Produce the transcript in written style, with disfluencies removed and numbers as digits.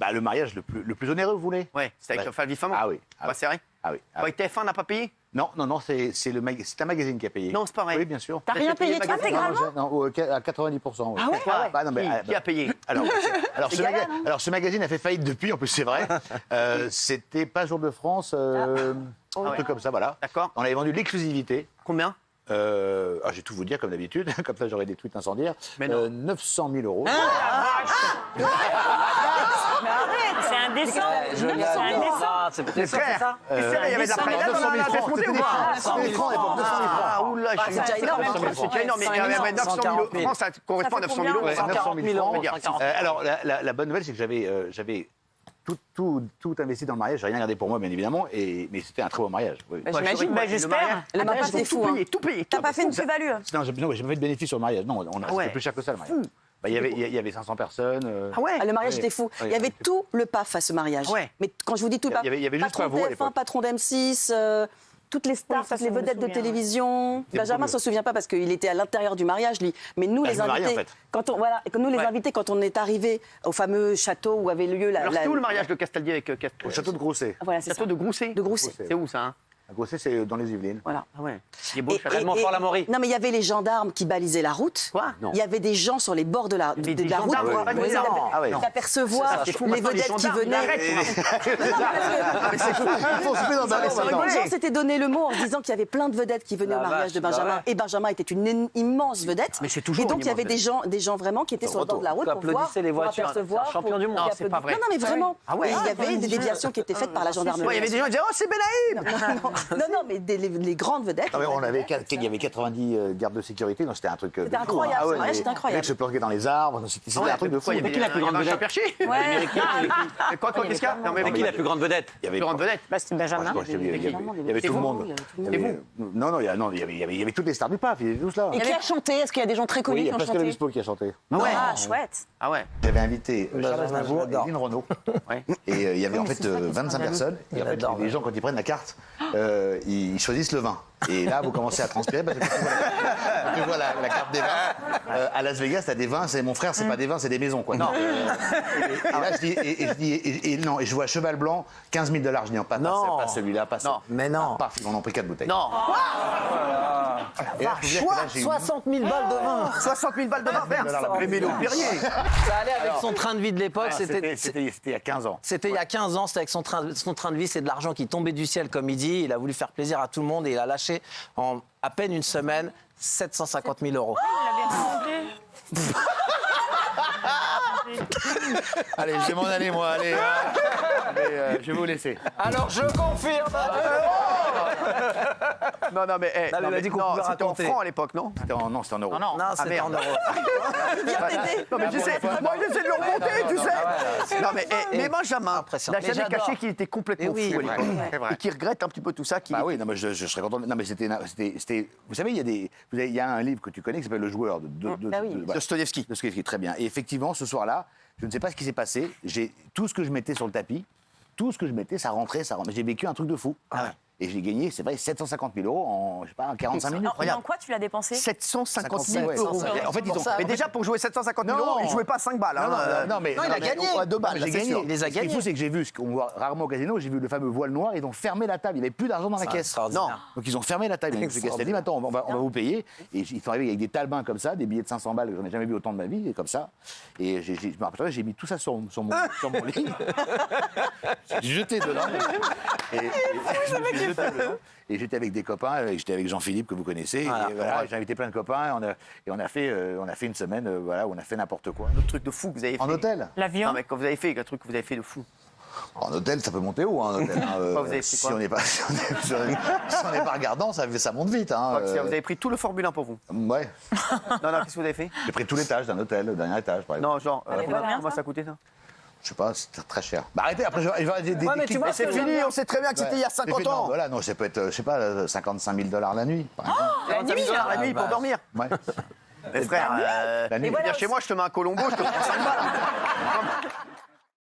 Bah, le mariage le plus onéreux, vous voulez? Ouais, c'est avec Flavie Flamand. Ah oui. Bah, c'est vrai. Ah oui. Ah oui. TF1 n'a pas payé? Non, c'est un magazine qui a payé. Non, c'est pas vrai. Oui, bien sûr. T'as rien payé toi, intégralement? Non, à 90%. Oui. Ah ouais? Bah, non, mais, Qui a payé? alors, ce magazine a fait faillite depuis, en plus, c'est vrai. C'était pas Jour de France, un truc comme ça, voilà. D'accord. On avait vendu l'exclusivité. Combien? Je vais tout vous dire comme d'habitude, comme ça j'aurai des tweets incendiaires. Mais non. 900 000 euros. C'est indécent. C'est peut-être ça, c'est ça. Il y avait de la prélève dans la tête montée ou pas? 900 000 francs à l'époque, 900 000 francs. Ah, oula, C'est déjà énorme. c'est déjà énorme. Mais 900 000 francs, ça correspond à 900 000 euros. Ouais, 900 000 francs. on va dire. Alors, la bonne nouvelle, c'est que j'avais tout investi dans le mariage. J'ai rien gardé pour moi, bien évidemment, mais c'était un très beau mariage. Oui. J'imagine, j'espère. Le mariage, c'est fou. Tout payé. T'as pas fait une plus-value? Non, j'ai pas fait de bénéfice sur le mariage. Non, ouais. c'était plus cher que ça, le mariage. Bah, il y avait 500 personnes. Ah ouais. Le mariage Oui. était fou. Oui. Il y avait tout le PAF à ce mariage. Ouais. Mais quand je vous dis tout le PAF, Il y avait juste patron pas vous, à TF1, l'époque. patron d'M6, toutes les stars, Oui, ça, toutes les ça, je me vedettes de souviens, télévision. C'est Benjamin beaucoup s'en souvient pas parce qu'il était à l'intérieur du mariage, lui. Mais nous, les je me mariais, invités, en fait. quand on est arrivés au fameux château où avait lieu la. Alors, c'est où le mariage de Castaldi avec Au château de Grousset. Voilà, c'est Château ça. de Grousset? De Grousset. C'est où ça? Grousset, c'est dans les Yvelines. Voilà. Ah ouais. Il est beau, le château. Et- Non, mais il y avait les gendarmes qui balisaient la route. Quoi? Il y a des gens sur les bords de la route des pour gendarmes, pas des gendarmes. Ah ouais. d'apercevoir C'est fou, les maintenant, vedettes qui gendarmes, venaient. Il faut se mettre dans Les gens s'étaient donné le mot en se disant qu'il y avait plein de vedettes qui venaient La au mariage de vache, Benjamin. bah ouais. Et Benjamin était une immense vedette. Mais c'est toujours Et donc une il y avait immense des gens vraiment qui étaient sur le bord de la route pour voir, applaudissez les pour voitures. apercevoir. C'est un champion du monde. Non, qui c'est pas vrai. Non, mais vraiment. Ah ouais. Et il y avait des déviations qui étaient faites par la gendarmerie. Ouais, il y avait des gens qui disaient oh, c'est Benaïm. Non, mais les grandes vedettes. Ah ouais, il y avait 90 gardes de sécurité, donc c'était un truc. C'était incroyable, ce mariage, c'était incroyable. Les mecs se planquaient dans les arbres, c'était un truc de fou. Il y avait qui la plus grande vedette? Perché. Ouais. Quoi, qu'est-ce qu'il y a? Non, mais C'est qui la plus grande vedette? Il y avait plus grande vedette? Bah, c'était Benjamin. il y avait tout le monde. Non, il y avait toutes les stars du PAF, il y avait tout cela. Et qui a chanté? Est-ce qu'il y a des gens très Oui, connus il y qui a ont Pascal chanté? Obispo qui a chanté. Ah, chouette. Ah ouais. J'avais invité Charles Benjamin, Aznavour je l'adore. et Lynn Renaud. Ouais. Et il y avait en mais fait c'est ça qui est 25 scandaleux. personnes. Et en fait, l'adore, les gens, quand ils prennent la carte, ils choisissent le vin. Et là, vous commencez à transpirer parce que tu vois la carte des vins. À Las Vegas, t'as des vins, c'est mon frère, c'est pas des vins, c'est des maisons, quoi. Non. Et là, je vois Cheval Blanc, 15 000 $. Je dis, non, pas celui-là, pas ça. Non. Mais non. Paf, ils en ont pris 4 bouteilles. Non. Et là, je veux dire que là, j'ai eu 60 000 balles de vin. 60 000 balles de vin vert. Ça fait Mélo Perrier. Ça allait avec son train de vie de l'époque. C'était il y a 15 ans. C'était il y a 15 ans, c'était avec son train de vie, c'est de l'argent qui tombait du ciel, comme il dit. Il a voulu faire plaisir à tout le monde et il a lâché en à peine une semaine 750 000 euros. Allez, je vais m'en aller, moi, allez. Mais, je vais vous laisser. Alors je confirme. Non, mais il a dit qu'on pouvait c'était en raconter. francs à l'époque, non? Non, c'était en euros. Non, c'était merde. en euros. Non, mais j'essaie de le remonter, tu sais. Non, mais Benjamin, Impressionnant. il n'a jamais Mais j'adore. caché qu'il était complètement Eh oui, fou à ouais. l'époque. Et qu'il regrette un petit peu tout ça. Bah oui, non, mais je serais content. Non, mais c'était. Vous savez, il y a un livre que tu connais qui s'appelle Le Joueur De Dostoïevski. Dostoïevski, très bien. Et effectivement, ce soir-là, je ne sais pas ce qui s'est passé. Tout ce que je mettais sur le tapis, tout ce que je mettais, ça rentrait. J'ai vécu un truc de fou. Et j'ai gagné, c'est vrai, 750 000 euros en, je sais pas, 45 minutes. Dans quoi tu l'as dépensé? 750 000 ouais, euros. En fait, ils ont. Mais déjà, pour jouer 750 000 euros, il ne jouait pas à 5 balles. Mais il a gagné. À 2 balles, j'ai c'est gagné. sûr. Il les a Ce qui est gagnés. fou, c'est que j'ai vu ce qu'on voit rarement au casino. J'ai vu le fameux voile noir. Ils ont fermé la table. Il n'y avait plus d'argent dans la caisse. Non. Donc ils ont fermé la table. Donc je dit, attends, on va vous payer. Et ils sont arrivés avec des talbins comme ça, des billets de 500 balles. J'en ai jamais vu autant de ma vie, comme ça. Et je me rappelle, j'ai mis tout ça sur mon lit. J'ai jeté dedans. Et j'étais avec des copains. J'étais avec Jean-Philippe que vous connaissez. Voilà. Et voilà, j'ai invité plein de copains. Et on a fait une semaine, voilà, où on a fait n'importe quoi. Un truc de fou que vous avez fait. En hôtel. L'avion? Non, mais quand vous avez fait un truc que vous avez fait de fou. En hôtel, ça peut monter haut, hein, en hôtel. Vous avez fait Si quoi on n'est pas, si on n'est pas regardant, ça monte vite. Hein, Vous avez pris tout le Formule 1 pour vous. Ouais. Non, qu'est-ce que vous avez fait? J'ai pris tout l'étage d'un hôtel, le dernier étage, par exemple. Non, genre, combien, comment ça ça coûtait ça? Je sais pas, c'est très cher. Bah arrêtez, après, je vais avoir des mais tu clips. vois, Mais c'est fini, on sait très bien que c'était il y a 50 Non, ans. voilà, non, ça peut être, je sais pas, 55 000 $ la nuit, par exemple. La nuit, là. La nuit pour dormir. Ouais. Mais frère, La nuit. viens chez moi, je te mets un Colombo, je te prends 5 balles.